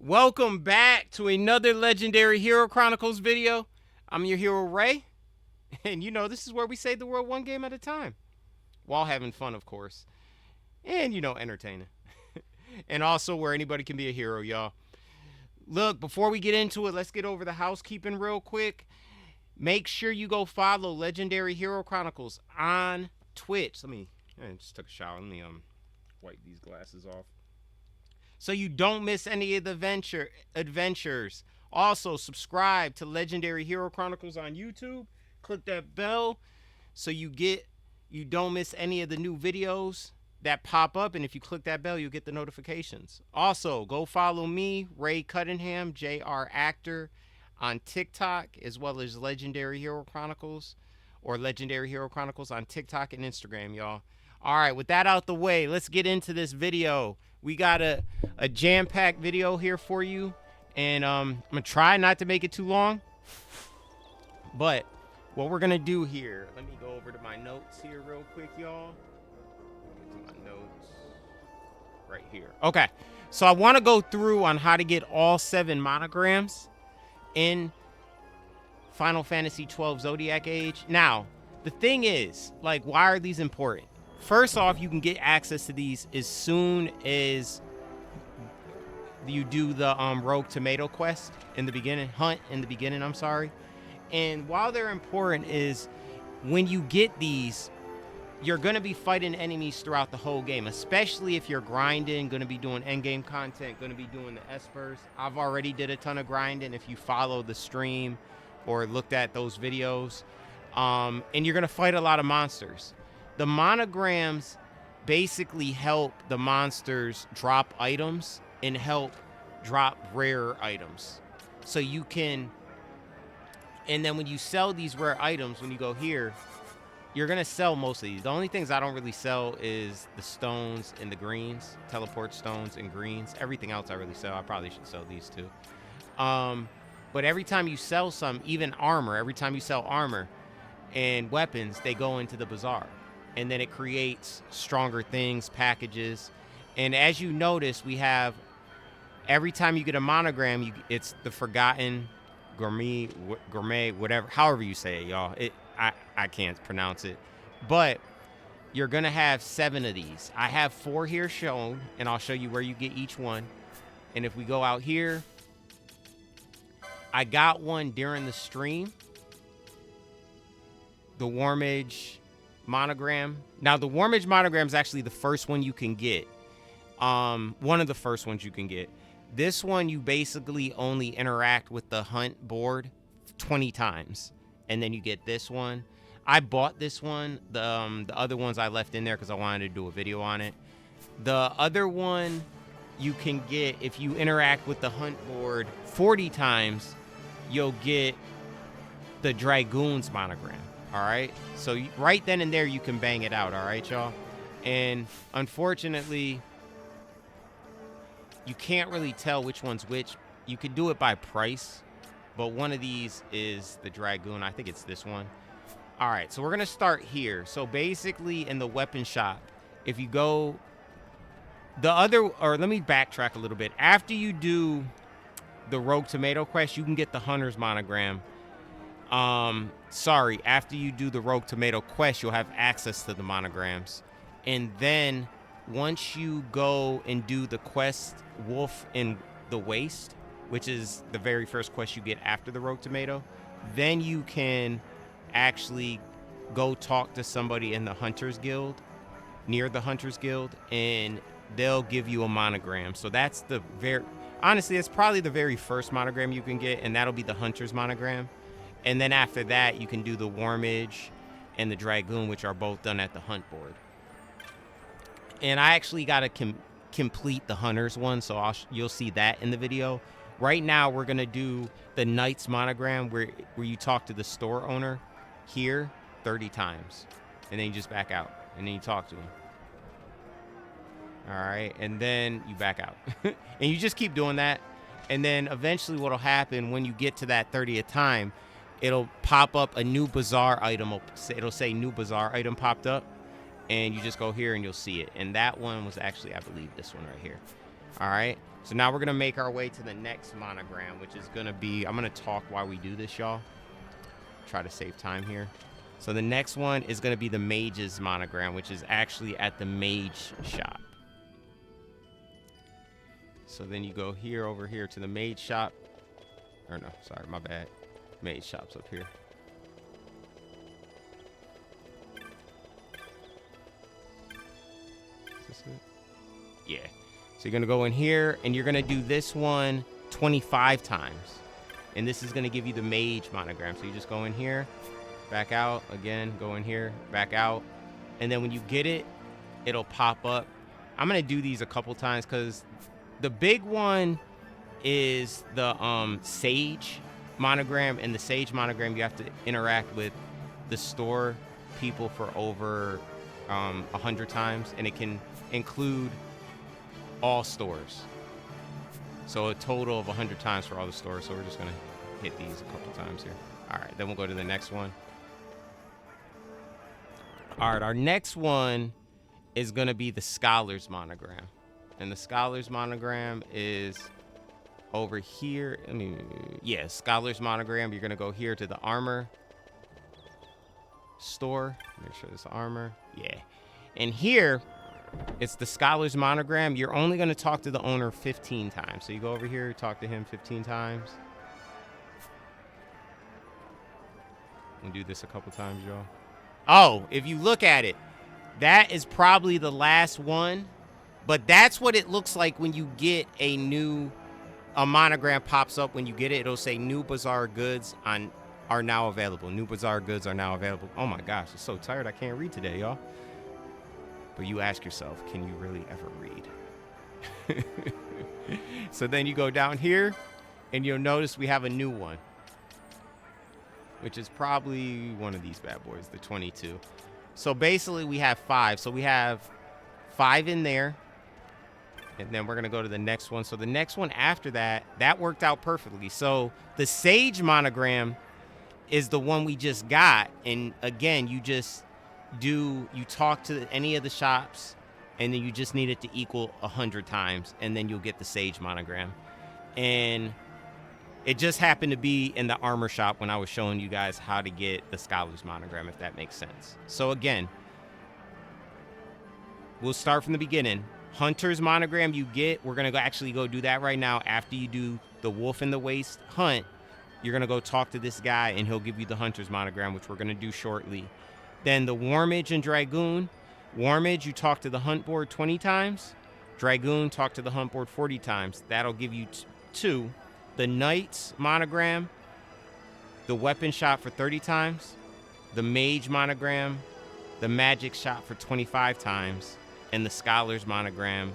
Welcome back to another Legendary Hero Chronicles video. I'm your hero, Ray. And this is where we save the world one game at a time. While having fun, of course. And, entertaining. And also where anybody can be a hero, y'all. Look, before we get into it, let's get over the housekeeping real quick. Make sure you go follow Legendary Hero Chronicles on Twitch. I just took a shower. Let me wipe these glasses off, so you don't miss any of the adventures. Also, subscribe to Legendary Hero Chronicles on YouTube. Click that bell so you don't miss any of the new videos that pop up. And if you click that bell, you'll get the notifications. Also, go follow me, Ray Cunningham, JR Actor, on TikTok, as well as Legendary Hero Chronicles, or Legendary Hero Chronicles on TikTok and Instagram, y'all. All right, with that out the way, let's get into this video. We got a jam-packed video here for you, and I'm gonna try not to make it too long. But what we're gonna do here, let me go over to my notes here real quick, y'all. Get to my notes right here. Okay, so I want to go through on how to get all 7 monograms in Final Fantasy XII Zodiac Age. Now, the thing is, like, why are these important? First off, you can get access to these as soon as you do the Rogue Tomato quest in the beginning, I'm sorry. And while they're important is when you get these, you're going to be fighting enemies throughout the whole game, especially if you're grinding, going to be doing endgame content, going to be doing the espers. I've already did a ton of grinding if you follow the stream or looked at those videos. And you're going to fight a lot of monsters. The monograms basically help the monsters drop items and help drop rare items. So you can, and then when you sell these rare items, when you go here, you're going to sell most of these. The only things I don't really sell is the stones and the greens, teleport stones and greens. Everything else I really sell. I probably should sell these too. But every time you sell some, even armor, every time you sell armor and weapons, they go into the bazaar. And then it creates stronger things, packages. And as you notice, we have, every time you get a monogram, it's the Forgotten Gourmet, whatever, however you say it, y'all. I can't pronounce it. But you're going to have 7 of these. I have 4 here shown, and I'll show you where you get each one. And if we go out here, I got one during the stream. The Warmage monogram. Now, the Warmage monogram is actually the first one you can get. One of the first ones you can get. This one, you basically only interact with the hunt board 20 times. And then you get this one. I bought this one. The other ones I left in there because I wanted to do a video on it. The other one you can get, if you interact with the hunt board 40 times, you'll get the Dragoon's monogram. All right, so right then and there you can bang it out. All right, y'all. And unfortunately, you can't really tell which one's which. You could do it by price, but one of these is the Dragoon. I think it's this one. All right, so we're gonna start here. So basically, in the weapon shop, if you go let me backtrack a little bit. After you do the Rogue Tomato quest, you can get the Hunter's monogram. After you do the Rogue Tomato quest, you'll have access to the monograms. And then once you go and do the quest Wolf in the Waste, which is the very first quest you get after the Rogue Tomato, then you can actually go talk to somebody in the Hunter's Guild, near the Hunter's Guild, and they'll give you a monogram. So that's honestly, it's probably the very first monogram you can get, and that'll be the Hunter's monogram. And then after that, you can do the Warmage and the Dragoon, which are both done at the hunt board. And I actually got to complete the Hunter's one, so you'll see that in the video. Right now, we're going to do the Knight's monogram, where you talk to the store owner here 30 times. And then you just back out. And then you talk to him. All right. And then you back out. And you just keep doing that. And then eventually what will happen when you get to that 30th time, it'll pop up a new bazaar item. It'll say new bazaar item popped up, and you just go here and you'll see it. And that one was actually, I believe, this one right here. All right. So now we're going to make our way to the next monogram, which is going to be, I'm going to talk while we do this, y'all. Try to save time here. So the next one is going to be the Mage's monogram, which is actually at the Mage shop. So then you go here, over here to the Mage shop. Or no, sorry, my bad. Mage shop's up here. Is this it? Yeah. So you're going to go in here, and you're going to do this one 25 times. And this is going to give you the Mage monogram. So you just go in here, back out, again, go in here, back out. And then when you get it, it'll pop up. I'm going to do these a couple times because the big one is the Sage monogram. And the Sage monogram, you have to interact with the store people for over 100 times. And it can include all stores. So a total of 100 times for all the stores. So we're just going to hit these a couple times here. All right, then we'll go to the next one. All right, our next one is going to be the Scholar's monogram. And the Scholar's monogram is over here. Scholar's monogram. You're going to go here to the armor store. Make sure it's armor. Yeah. And here, it's the Scholar's monogram. You're only going to talk to the owner 15 times. So you go over here, talk to him 15 times. We'll do this a couple times, y'all. Oh, if you look at it, that is probably the last one. But that's what it looks like when you get a monogram pops up when you get it. It'll say new Bazaar goods are now available. New Bazaar goods are now available. Oh my gosh, I'm so tired I can't read today, y'all. But you ask yourself, can you really ever read? So then you go down here, and you'll notice we have a new one, which is probably one of these bad boys, the 22. So basically, we have 5. So we have 5 in there, and then we're going to go to the next one. So the next one after that, that worked out perfectly. So the Sage monogram is the one we just got, and again, you talk to any of the shops, and then you just need it to equal 100 times, and then you'll get the Sage monogram. And it just happened to be in the armor shop when I was showing you guys how to get the Scholar's monogram, if that makes sense. So again, we'll start from the beginning. Hunter's monogram you get, we're going to actually go do that right now. After you do the Wolf in the Waste hunt, you're going to go talk to this guy, and he'll give you the Hunter's monogram, which we're going to do shortly. Then the Warmage and Dragoon. Warmage, you talk to the hunt board 20 times. Dragoon, talk to the hunt board 40 times. That'll give you 2. The Knight's monogram, the Weapon shop for 30 times. The Mage monogram, the Magic shop for 25 times. And the Scholar's monogram,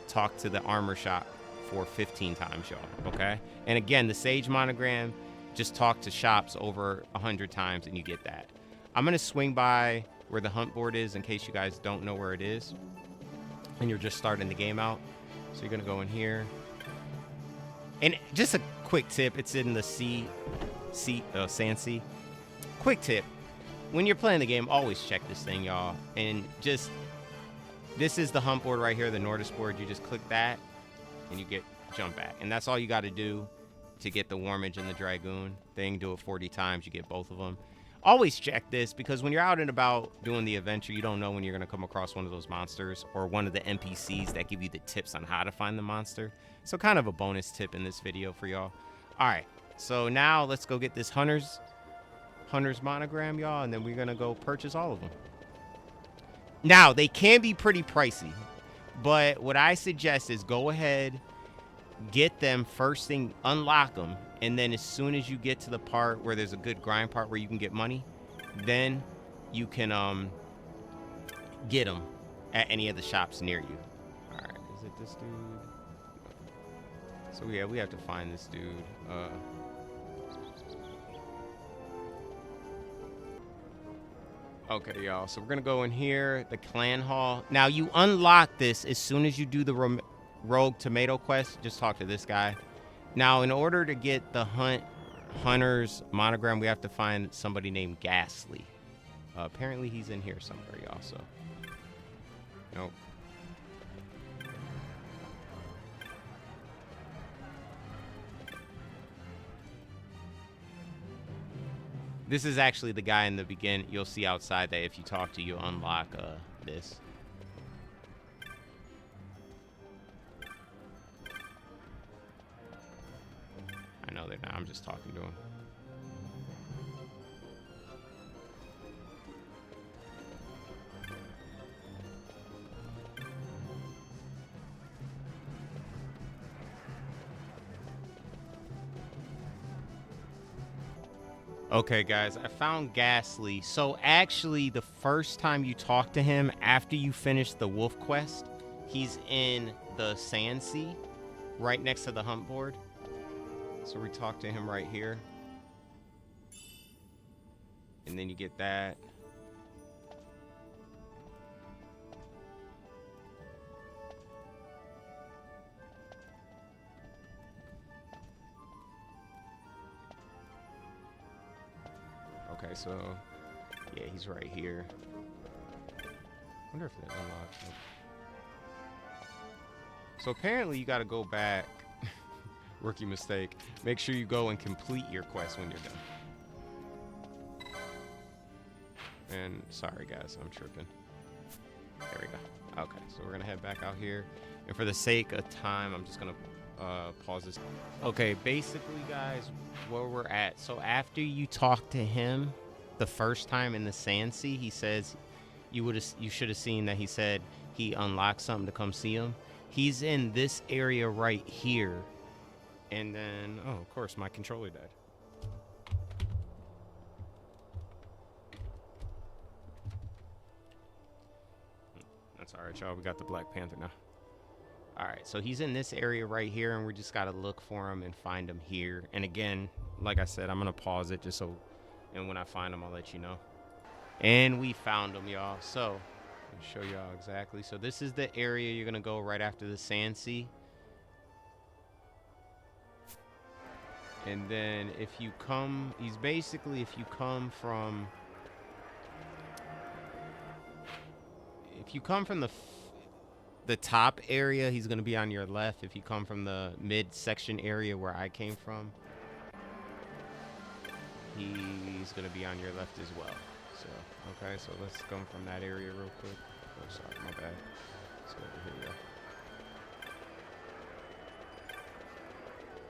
talk to the armor shop for 15 times, y'all. Okay? And again, the Sage monogram, just talk to shops over 100 times, and you get that. I'm going to swing by where the hunt board is in case you guys don't know where it is and you're just starting the game out. So you're going to go in here. And just a quick tip, it's in the Sand Sea. Quick tip, when you're playing the game, always check this thing, y'all. And just, this is the hunt board right here, the Nordis board. You just click that and you get jump back. And that's all you got to do to get the Warmage and the Dragoon thing. Do it 40 times, you get both of them. Always check this, because when you're out and about doing the adventure, you don't know when you're going to come across one of those monsters or one of the NPCs that give you the tips on how to find the monster. So kind of a bonus tip in this video for y'all. All right, so now let's go get this Hunter's monogram, y'all, and then we're going to go purchase all of them. Now, they can be pretty pricey, but what I suggest is go ahead, get them first thing, unlock them, and then as soon as you get to the part where there's a good grind part where you can get money, then you can get them at any of the shops near you. All right, is it this dude? So yeah, we have to find this dude. Okay, y'all, so we're gonna go in here, the clan hall. Now you unlock this as soon as you do the Rogue Tomato quest. Just talk to this guy. Now, in order to get the Hunter's monogram, we have to find somebody named Ghastly. Apparently, he's in here somewhere, y'all. So, nope. This is actually the guy in the beginning. You'll see outside that if you talk to, you unlock this. I know they're not. I'm just talking to him. Okay, guys, I found Ghastly. So actually, the first time you talk to him after you finish the wolf quest, he's in the Sand Sea, right next to the hunt board. So we talk to him right here. And then you get that. Okay, so yeah, he's right here. I wonder if that unlocks it. So apparently you gotta go back. Rookie mistake. Make sure you go and complete your quest when you're done. And sorry guys, I'm tripping. There we go. Okay, so we're gonna head back out here. And for the sake of time, I'm just gonna pause this. Okay, basically guys, where we're at. So after you talk to him the first time in the Sand Sea, he says you should have seen that he said he unlocked something to come see him. He's in this area right here. And then, oh, of course, my controller died. That's all right, y'all. We got the Black Panther now. All right, so he's in this area right here, and we just got to look for him and find him here. And again, like I said, I'm going to pause it just so, and when I find him, I'll let you know. And we found him, y'all. So, I'll show y'all exactly. So this is the area you're going to go right after the Sand Sea. And then if you come, he's basically, if you come from the top area, he's going to be on your left. If you come from the mid-section area where I came from, he's going to be on your left as well. So, okay, so let's come from that area real quick. Oh, sorry, my bad. Let's go over here, yeah.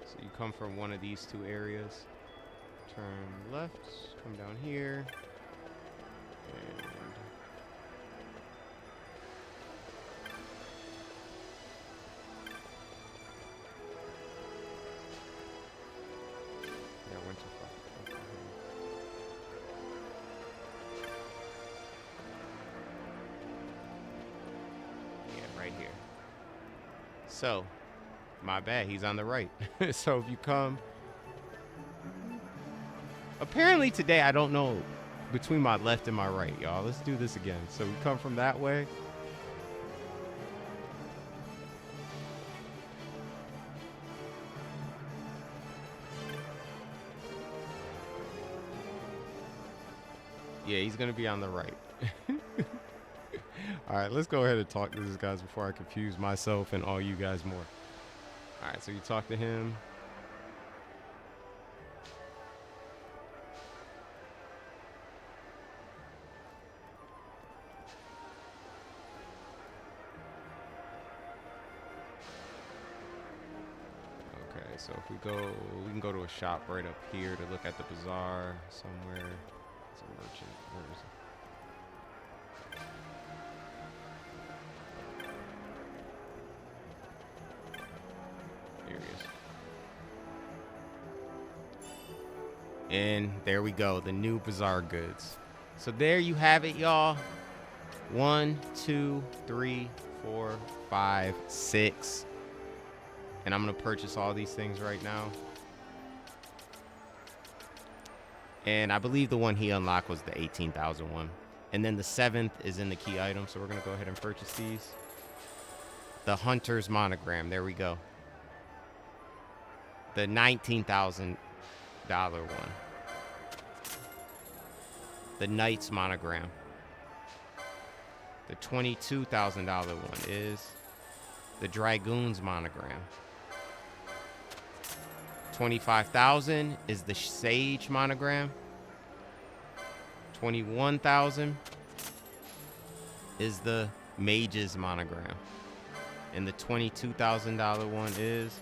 So you come from one of these two areas, turn left, come down here, and yeah, I went too far. Yeah, right here. So, my bad, he's on the right. So if you come, apparently today, I don't know between my left and my right, y'all. Let's do this again. So we come from that way. Yeah, he's gonna be on the right. All right, let's go ahead and talk to these guys before I confuse myself and all you guys more. All right, so you talk to him. Okay, so if we can go to a shop right up here to look at the bazaar somewhere. It's a merchant. Where is it? And there we go, the new bazaar goods. So there you have it, y'all. 1, 2, 3, 4, 5, 6. And I'm gonna purchase all these things right now. And I believe the one he unlocked was the 18,000 one. And then the 7th is in the key item, so we're gonna go ahead and purchase these. The Hunter's Monogram, there we go. The $19,000 one. The Knight's Monogram. The $22,000 one is the Dragoon's Monogram. 25,000 is the Sage Monogram. 21,000 is the Mage's monogram. And the $22,000 one is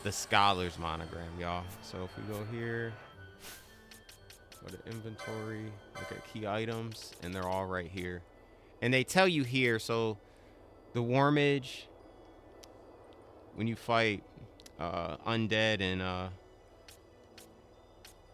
the Scholar's monogram, y'all. So if we go here, go to inventory, look at key items, and they're all right here. And they tell you here, so the Warmage, when you fight undead and oh,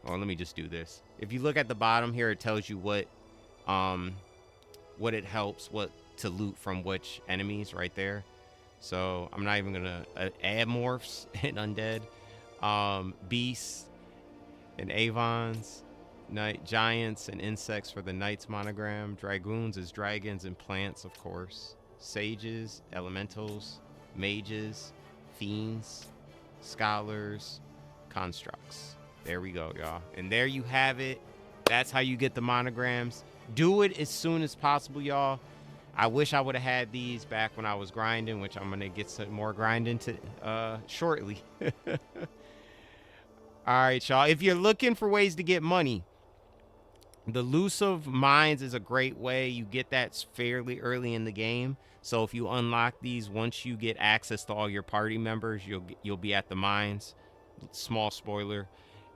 let me just do this. If you look at the bottom here, it tells you what it helps, what to loot from which enemies right there. So I'm not even gonna add morphs and undead, beasts and avons, night giants and insects for the knight's monogram. Dragoons is dragons and plants, of course. Sages, elementals, mages, fiends, scholars, constructs. There we go, y'all. And there you have it. That's how you get the monograms. Do it as soon as possible, y'all. I wish I would have had these back when I was grinding, which I'm gonna get some more grinding to shortly. All right, y'all. If you're looking for ways to get money, the elusive mines is a great way. You get that fairly early in the game. So if you unlock these, once you get access to all your party members, you'll be at the mines. Small spoiler,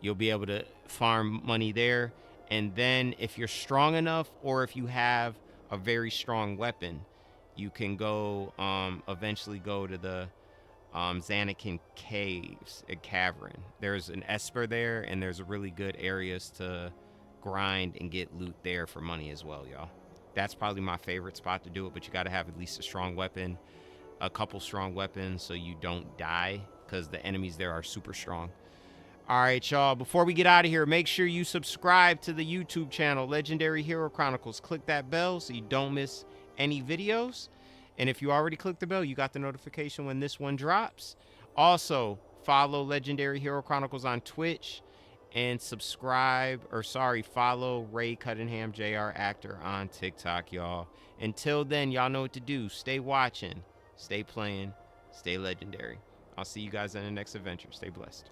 you'll be able to farm money there. And then if you're strong enough, or if you have a very strong weapon, you can go eventually go to the Zanakin caves at Cavern. There's an Esper there, and there's really good areas to grind and get loot there for money as well, y'all. That's probably my favorite spot to do it, but you got to have at least a strong weapon, a couple strong weapons, so you don't die, because the enemies there are super strong. All right, y'all, before we get out of here, make sure you subscribe to the YouTube channel, Legendary Hero Chronicles. Click that bell so you don't miss any videos. And if you already clicked the bell, you got the notification when this one drops. Also, follow Legendary Hero Chronicles on Twitch and follow Ray Cunningham, JR Actor on TikTok, y'all. Until then, y'all know what to do. Stay watching, stay playing, stay legendary. I'll see you guys in the next adventure. Stay blessed.